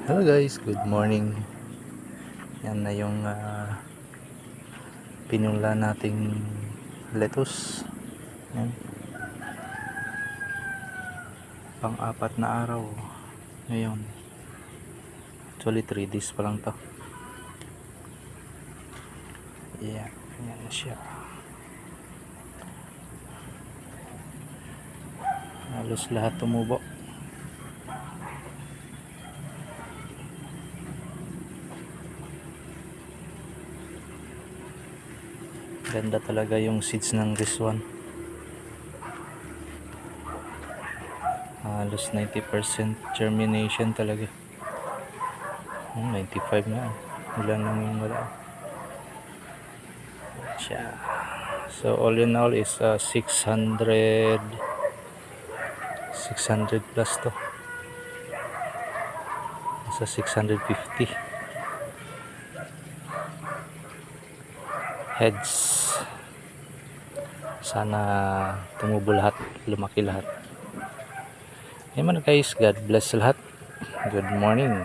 Hello guys, good morning. Yan na yung pinula nating lettuce. Yan. Pang-apat na araw ngayon. Actually 3 days pa lang to. Yan, yan na siya. Halos lahat tumubo. Ganda talaga yung seeds ng this one. Halos 90% germination talaga. 95 na. Ilan lang yung wala. Siya. So all in all is 600 plus to. Sa 650 heads. Sana tumubo lahat, lumaki lahat. Ayun man guys, God bless lahat. Good morning.